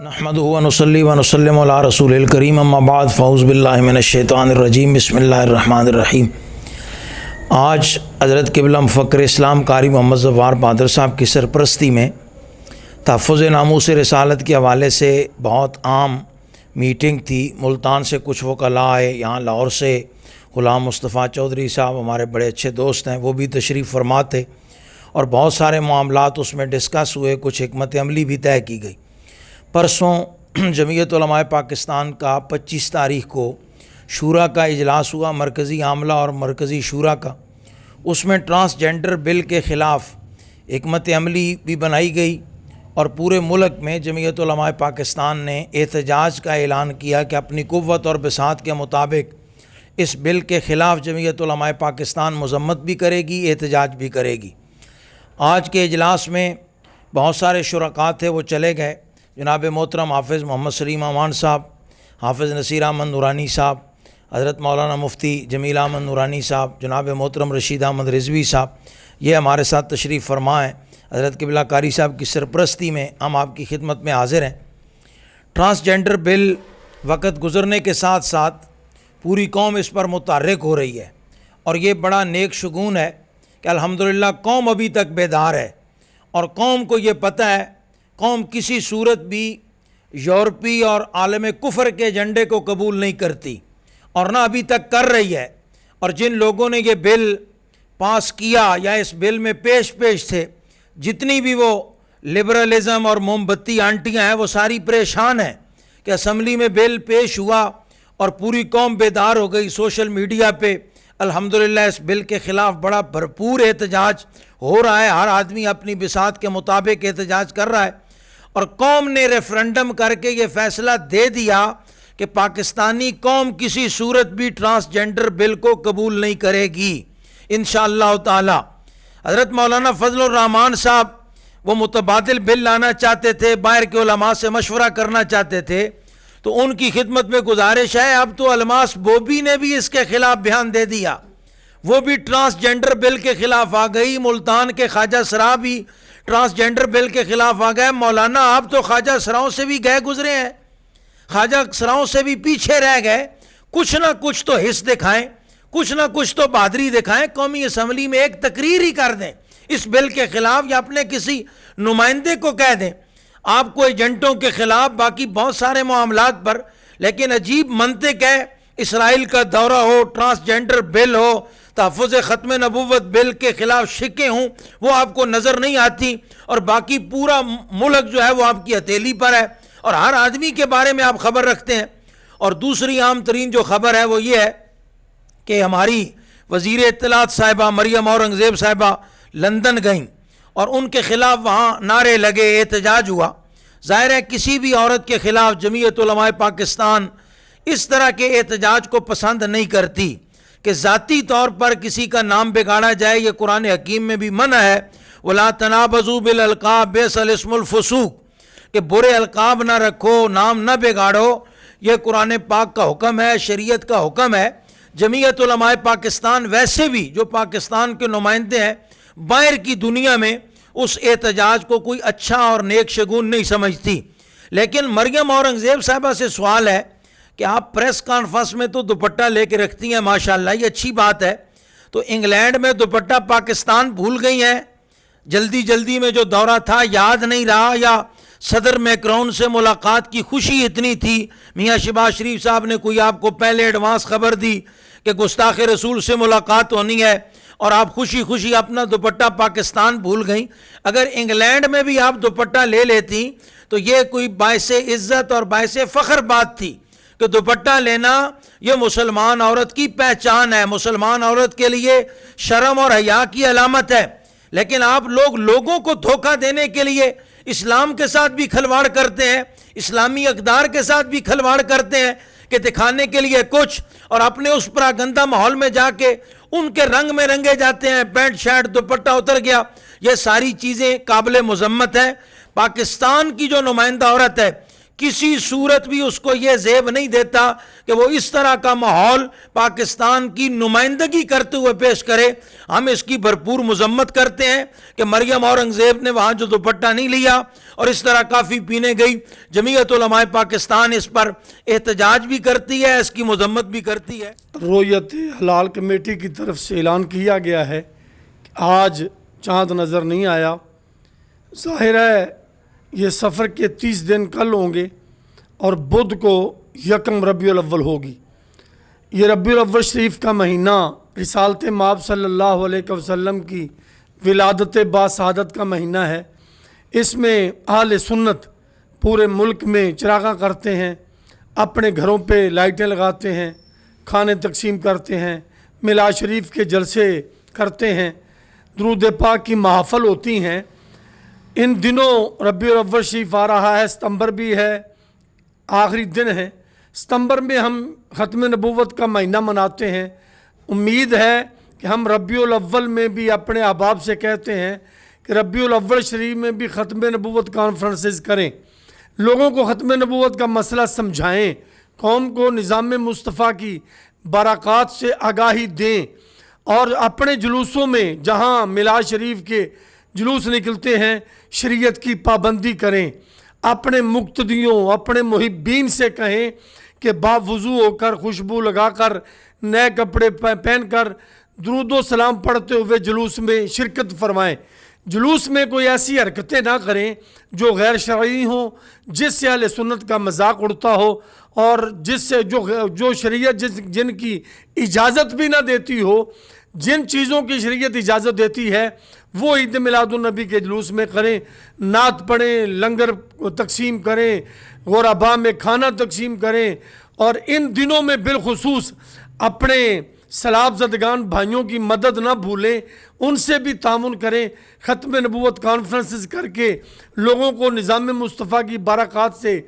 نحمدہ و نصلی و نسلم علی رسول الکریم اما بعد فاعوذ باللہ من الشیطان الرجیم بسم اللہ الرحمن الرحیم۔ آج حضرت قبلہ مفکر اسلام قاری محمد ظفار بہادر صاحب کی سرپرستی میں تحفظ ناموس رسالت کے حوالے سے بہت عام میٹنگ تھی۔ ملتان سے کچھ وکلاء آئے، یہاں لاہور سے غلام مصطفیٰ چودھری صاحب ہمارے بڑے اچھے دوست ہیں، وہ بھی تشریف فرما تھے اور بہت سارے معاملات اس میں ڈسکس ہوئے، کچھ حکمت عملی بھی طے کی گئی۔ پرسوں جمعیت علماء پاکستان کا 25 تاریخ کو شورا کا اجلاس ہوا، مرکزی عاملہ اور مرکزی شورا کا۔ اس میں ٹرانسجنڈر بل کے خلاف حکمت عملی بھی بنائی گئی اور پورے ملک میں جمعیت علماء پاکستان نے احتجاج کا اعلان کیا کہ اپنی قوت اور بساط کے مطابق اس بل کے خلاف جمعیت علماء پاکستان مذمت بھی کرے گی، احتجاج بھی کرے گی۔ آج کے اجلاس میں بہت سارے شرکاء تھے، وہ چلے گئے۔ جناب محترم حافظ محمد سلیم امان صاحب، حافظ نصیر احمد نورانی صاحب، حضرت مولانا مفتی جمیل احمد نورانی صاحب، جناب محترم رشید احمد رضوی صاحب، یہ ہمارے ساتھ تشریف فرما ہیں۔ حضرت قبلہ قاری صاحب کی سرپرستی میں ہم آپ کی خدمت میں حاضر ہیں۔ ٹرانسجنڈر بل وقت گزرنے کے ساتھ ساتھ پوری قوم اس پر متحرک ہو رہی ہے اور یہ بڑا نیک شگون ہے کہ الحمدللہ قوم ابھی تک بیدار ہے اور قوم کو یہ پتہ ہے، قوم کسی صورت بھی یورپی اور عالم کفر کے ایجنڈے کو قبول نہیں کرتی اور نہ ابھی تک کر رہی ہے۔ اور جن لوگوں نے یہ بل پاس کیا یا اس بل میں پیش تھے، جتنی بھی وہ لبرلزم اور موم بتی آنٹیاں ہیں، وہ ساری پریشان ہیں کہ اسمبلی میں بل پیش ہوا اور پوری قوم بیدار ہو گئی۔ سوشل میڈیا پہ الحمدللہ اس بل کے خلاف بڑا بھرپور احتجاج ہو رہا ہے، ہر آدمی اپنی بساط کے مطابق احتجاج کر رہا ہے اور قوم نے ریفرنڈم کر کے یہ فیصلہ دے دیا کہ پاکستانی قوم کسی صورت بھی ٹرانسجنڈر بل کو قبول نہیں کرے گی انشاءاللہ تعالی۔ حضرت مولانا فضل الرحمان صاحب وہ متبادل بل لانا چاہتے تھے، باہر کے علماء سے مشورہ کرنا چاہتے تھے، تو ان کی خدمت میں گزارش ہے، اب تو الماس بوبی نے بھی اس کے خلاف بیان دے دیا، وہ بھی ٹرانسجنڈر بل کے خلاف آ گئی۔ ملتان کے خواجہ سرا بھی ٹرانسجنڈر بل کے خلاف آ گئے۔ مولانا آپ تو خواجہ سراؤں سے بھی گئے گزرے ہیں، خواجہ سراؤں سے بھی پیچھے رہ گئے، کچھ نہ کچھ تو حص دکھائیں، کچھ نہ کچھ تو بہادری دکھائیں، قومی اسمبلی میں ایک تقریر ہی کر دیں اس بل کے خلاف یا اپنے کسی نمائندے کو کہہ دیں۔ آپ کو ایجنٹوں کے خلاف باقی بہت سارے معاملات پر، لیکن عجیب منطق ہے، اسرائیل کا دورہ ہو، ٹرانسجنڈر بل ہو، تحفظ ختم نبوت بل کے خلاف شکیں ہوں، وہ آپ کو نظر نہیں آتی اور باقی پورا ملک جو ہے وہ آپ کی ہتھیلی پر ہے اور ہر آدمی کے بارے میں آپ خبر رکھتے ہیں۔ اور دوسری عام ترین جو خبر ہے وہ یہ ہے کہ ہماری وزیر اطلاعات صاحبہ مریم اورنگزیب صاحبہ لندن گئیں اور ان کے خلاف وہاں نعرے لگے، احتجاج ہوا۔ ظاہر ہے کسی بھی عورت کے خلاف جمعیت علماء پاکستان اس طرح کے احتجاج کو پسند نہیں کرتی کہ ذاتی طور پر کسی کا نام بگاڑا جائے۔ یہ قرآن حکیم میں بھی منع ہے، وَلَا تَنَابَزُوا بِالْأَلْقَابِ بِئْسَ الِاسْمُ الْفُسُوقُ، کہ برے القاب نہ رکھو، نام نہ بگاڑو۔ یہ قرآن پاک کا حکم ہے، شریعت کا حکم ہے۔ جمعیت علماء پاکستان ویسے بھی جو پاکستان کے نمائندے ہیں باہر کی دنیا میں اس احتجاج کو کوئی اچھا اور نیک شگون نہیں سمجھتی۔ لیکن مریم اورنگزیب صاحبہ سے سوال ہے کہ آپ پریس کانفرنس میں تو دوپٹہ لے کے رکھتی ہیں، ماشاءاللہ یہ اچھی بات ہے، تو انگلینڈ میں دوپٹہ پاکستان بھول گئی ہیں؟ جلدی میں جو دورہ تھا یاد نہیں رہا، یا صدر میکرون سے ملاقات کی خوشی اتنی تھی، میاں شہباز شریف صاحب نے کوئی آپ کو پہلے ایڈوانس خبر دی کہ گستاخ رسول سے ملاقات ہونی ہے اور آپ خوشی اپنا دوپٹہ پاکستان بھول گئیں؟ اگر انگلینڈ میں بھی آپ دوپٹہ لے لیتی تو یہ کوئی باعث عزت اور باعث فخر بات تھی کہ دوپٹہ لینا یہ مسلمان عورت کی پہچان ہے، مسلمان عورت کے لیے شرم اور حیا کی علامت ہے۔ لیکن آپ لوگوں کو دھوکہ دینے کے لیے اسلام کے ساتھ بھی کھلواڑ کرتے ہیں، اسلامی اقدار کے ساتھ بھی کھلواڑ کرتے ہیں کہ دکھانے کے لیے کچھ، اور اپنے اس پراگندہ ماحول میں جا کے ان کے رنگ میں رنگے جاتے ہیں، پینٹ شرٹ دوپٹہ اتر گیا۔ یہ ساری چیزیں قابل مذمت ہیں۔ پاکستان کی جو نمائندہ عورت ہے کسی صورت بھی اس کو یہ زیب نہیں دیتا کہ وہ اس طرح کا ماحول پاکستان کی نمائندگی کرتے ہوئے پیش کرے۔ ہم اس کی بھرپور مذمت کرتے ہیں کہ مریم اورنگزیب نے وہاں جو دوپٹہ نہیں لیا اور اس طرح کافی پینے گئی۔ جمعیت علماء پاکستان اس پر احتجاج بھی کرتی ہے، اس کی مذمت بھی کرتی ہے۔ رویت حلال کمیٹی کی طرف سے اعلان کیا گیا ہے کہ آج چاند نظر نہیں آیا۔ ظاہر ہے یہ سفر کے 30 دن کل ہوں گے اور بدھ کو یکم ربیع الاول ہوگی۔ یہ ربیع الاول شریف کا مہینہ رسالت مآب صلی اللہ علیہ وسلم کی ولادت باسعادت کا مہینہ ہے۔ اس میں اہل سنت پورے ملک میں چراغاں کرتے ہیں، اپنے گھروں پہ لائٹیں لگاتے ہیں، کھانے تقسیم کرتے ہیں، میلاد شریف کے جلسے کرتے ہیں، درود پاک کی محافل ہوتی ہیں۔ ان دنوں ربیع الاول شریف آ رہا ہے، ستمبر بھی ہے، آخری دن ہے۔ ستمبر میں ہم ختم نبوت کا مہینہ مناتے ہیں۔ امید ہے کہ ہم ربیع الاول میں بھی اپنے احباب سے کہتے ہیں کہ ربیع الاول شریف میں بھی ختم نبوت کانفرنسز کریں، لوگوں کو ختم نبوت کا مسئلہ سمجھائیں، قوم کو نظام مصطفیٰ کی برکات سے آگاہی دیں، اور اپنے جلوسوں میں جہاں میلاد شریف کے جلوس نکلتے ہیں شریعت کی پابندی کریں۔ اپنے مقتدیوں، اپنے محبین سے کہیں کہ باوضو ہو کر، خوشبو لگا کر، نئے کپڑے پہن کر درود و سلام پڑھتے ہوئے جلوس میں شرکت فرمائیں۔ جلوس میں کوئی ایسی حرکتیں نہ کریں جو غیر شرعی ہوں، جس سے اہل سنت کا مذاق اڑتا ہو، اور جس سے جو شریعت جن کی اجازت بھی نہ دیتی ہو، جن چیزوں کی شریعت اجازت دیتی ہے وہ عید میلاد النبی کے جلوس میں کریں، نعت پڑھیں، لنگر تقسیم کریں، غرباء میں کھانا تقسیم کریں، اور ان دنوں میں بالخصوص اپنے سلاب زدگان بھائیوں کی مدد نہ بھولیں، ان سے بھی تعاون کریں، ختم نبوت کانفرنسز کر کے لوگوں کو نظام مصطفیٰ کی برکات سے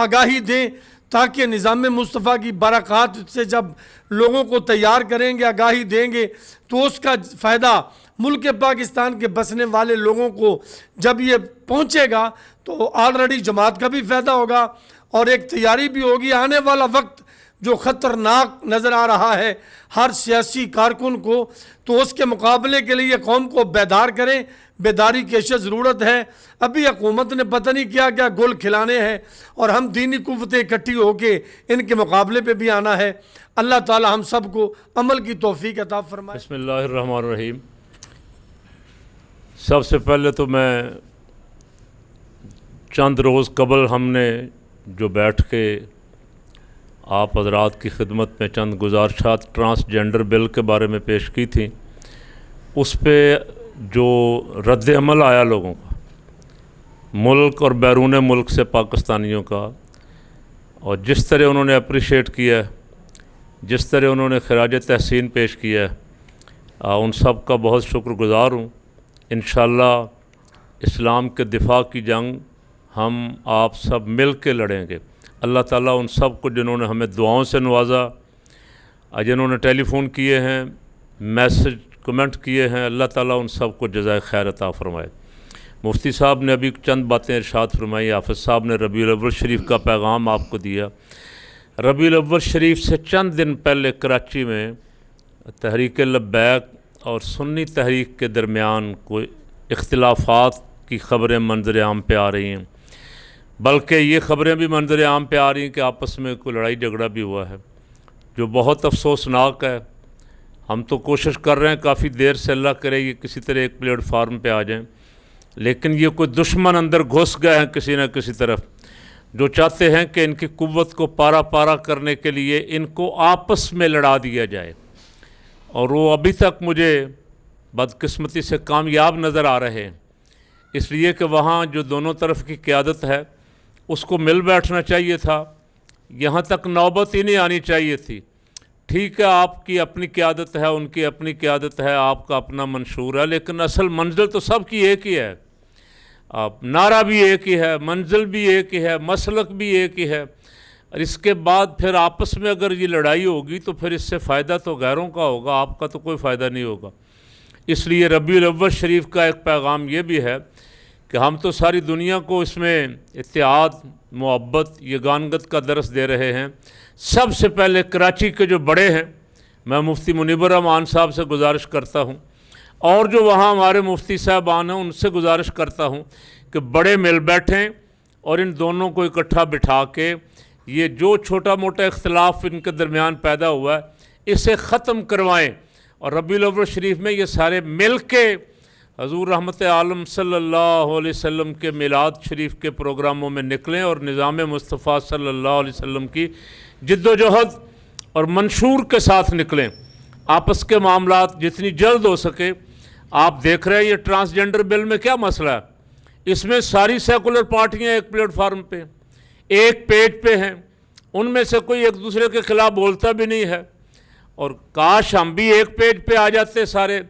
آگاہی دیں، تاکہ نظام مصطفیٰ کی برکات سے جب لوگوں کو تیار کریں گے، آگاہی دیں گے، تو اس کا فائدہ ملک پاکستان کے بسنے والے لوگوں کو جب یہ پہنچے گا تو آلریڈی جماعت کا بھی فائدہ ہوگا، اور ایک تیاری بھی ہوگی۔ آنے والا وقت جو خطرناک نظر آ رہا ہے ہر سیاسی کارکن کو، تو اس کے مقابلے کے لیے قوم کو بیدار کریں، بیداری کی اشد ضرورت ہے۔ ابھی حکومت نے پتہ نہیں کیا کیا گل کھلانے ہیں، اور ہم دینی قوتیں اکٹھی ہو کے ان کے مقابلے پہ بھی آنا ہے۔ اللہ تعالی ہم سب کو عمل کی توفیق عطا فرمائے۔ بسم اللہ الرحمن الرحیم۔ سب سے پہلے تو میں چند روز قبل ہم نے جو بیٹھ کے آپ حضرات کی خدمت میں چند گزارشات ٹرانسجنڈر بل کے بارے میں پیش کی تھیں، اس پہ جو رد عمل آیا لوگوں کا، ملک اور بیرون ملک سے پاکستانیوں کا، اور جس طرح انہوں نے اپریشیٹ کیا ہے، جس طرح انہوں نے خراج تحسین پیش کیا ہے، ان سب کا بہت شکر گزار ہوں۔ انشاءاللہ اسلام کے دفاع کی جنگ ہم آپ سب مل کے لڑیں گے۔ اللہ تعالیٰ ان سب کو جنہوں نے ہمیں دعاؤں سے نوازا، جنہوں نے ٹیلی فون کیے ہیں، میسج کمنٹ کیے ہیں، اللہ تعالیٰ ان سب کو جزائے خیر عطا فرمائے۔ مفتی صاحب نے ابھی چند باتیں ارشاد فرمائی، حافظ صاحب نے ربیع الاول شریف کا پیغام آپ کو دیا۔ ربیع الاول شریف سے چند دن پہلے کراچی میں تحریک لبیک اور سنی تحریک کے درمیان کوئی اختلافات کی خبریں منظر عام پہ آ رہی ہیں، بلکہ یہ خبریں بھی منظر عام پہ آ رہی ہیں کہ آپس میں کوئی لڑائی جھگڑا بھی ہوا ہے، جو بہت افسوسناک ہے۔ ہم تو کوشش کر رہے ہیں کافی دیر سے، اللہ کرے یہ کسی طرح ایک پلیٹ فارم پہ آ جائیں، لیکن یہ کوئی دشمن اندر گھس گئے ہیں کسی نہ کسی طرف، جو چاہتے ہیں کہ ان کی قوت کو پارا پارا کرنے کے لیے ان کو آپس میں لڑا دیا جائے، اور وہ ابھی تک مجھے بدقسمتی سے کامیاب نظر آ رہے ہیں، اس لیے کہ وہاں جو دونوں طرف کی قیادت ہے اس کو مل بیٹھنا چاہیے تھا، یہاں تک نوبت ہی نہیں آنی چاہیے تھی۔ ٹھیک ہے، آپ کی اپنی قیادت ہے، ان کی اپنی قیادت ہے، آپ کا اپنا منشور ہے، لیکن اصل منزل تو سب کی ایک ہی ہے، نعرہ بھی ایک ہی ہے، منزل بھی ایک ہی ہے، مسلک بھی ایک ہی ہے، اور اس کے بعد پھر آپس میں اگر یہ لڑائی ہوگی تو پھر اس سے فائدہ تو غیروں کا ہوگا، آپ کا تو کوئی فائدہ نہیں ہوگا۔ اس لیے ربیع الاول شریف کا ایک پیغام یہ بھی ہے کہ ہم تو ساری دنیا کو اس میں اتحاد، محبت، یگانگت کا درس دے رہے ہیں۔ سب سے پہلے کراچی کے جو بڑے ہیں، میں مفتی منیب الرحمان صاحب سے گزارش کرتا ہوں، اور جو وہاں ہمارے مفتی صاحبان ہیں ان سے گزارش کرتا ہوں کہ بڑے مل بیٹھیں اور ان دونوں کو اکٹھا بٹھا کے یہ جو چھوٹا موٹا اختلاف ان کے درمیان پیدا ہوا ہے اسے ختم کروائیں، اور ربیع الاول شریف میں یہ سارے مل کے حضور رحمت عالم صلی اللہ علیہ وسلم کے میلاد شریف کے پروگراموں میں نکلیں اور نظام مصطفیٰ صلی اللہ علیہ وسلم کی جد و جہد اور منشور کے ساتھ نکلیں۔ آپس کے معاملات جتنی جلد ہو سکے، آپ دیکھ رہے ہیں یہ ٹرانسجنڈر بل میں کیا مسئلہ ہے، اس میں ساری سیکولر پارٹیاں ایک پلیٹ فارم پہ، ایک پیج پہ ہیں، ان میں سے کوئی ایک دوسرے کے خلاف بولتا بھی نہیں ہے، اور کاش ہم بھی ایک پیج پہ آ جاتے سارے۔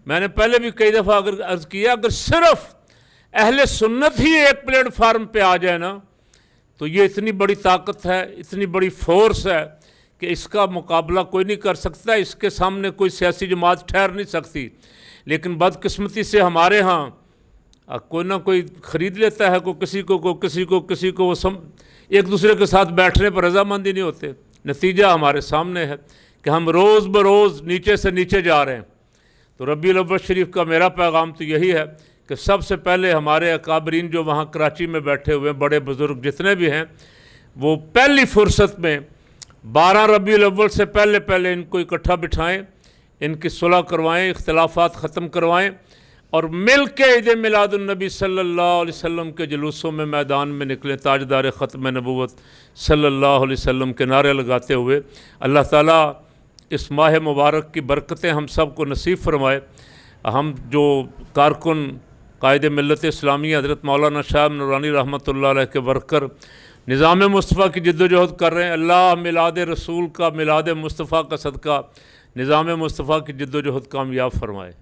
میں نے پہلے بھی کئی دفعہ عرض کیا، اگر صرف اہل سنت ہی ایک پلیٹ فارم پہ آ جائے نا تو یہ اتنی بڑی طاقت ہے، اتنی بڑی فورس ہے کہ اس کا مقابلہ کوئی نہیں کر سکتا، اس کے سامنے کوئی سیاسی جماعت ٹھہر نہیں سکتی۔ لیکن بدقسمتی سے ہمارے ہاں کوئی نہ کوئی خرید لیتا ہے، کوئی کسی کو وہ ایک دوسرے کے ساتھ بیٹھنے پر رضامند ہی نہیں ہوتے۔ نتیجہ ہمارے سامنے ہے کہ ہم روز بروز نیچے سے نیچے جا رہے ہیں۔ تو ربیع الاول شریف کا میرا پیغام تو یہی ہے کہ سب سے پہلے ہمارے اکابرین جو وہاں کراچی میں بیٹھے ہوئے ہیں، بڑے بزرگ جتنے بھی ہیں، وہ پہلی فرصت میں 12 ربیع الاول سے پہلے ان کو اکٹھا بٹھائیں، ان کی صلح کروائیں، اختلافات ختم کروائیں، اور مل کے عید میلاد النبی صلی اللہ علیہ وسلم کے جلوسوں میں میدان میں نکلیں، تاجدار ختم نبوت صلی اللہ علیہ وسلم کے نعرے لگاتے ہوئے۔ اللہ تعالیٰ اس ماہ مبارک کی برکتیں ہم سب کو نصیب فرمائے۔ ہم جو کارکن قائد ملت اسلامیہ حضرت مولانا شاہ نورانی رحمۃ اللہ علیہ کے ورکر نظام مصطفیٰ کی جد و جہد کر رہے ہیں، اللہ میلاد رسول کا، میلاد مصطفیٰ کا صدقہ نظام مصطفیٰ کی جد و جہد کامیاب فرمائے۔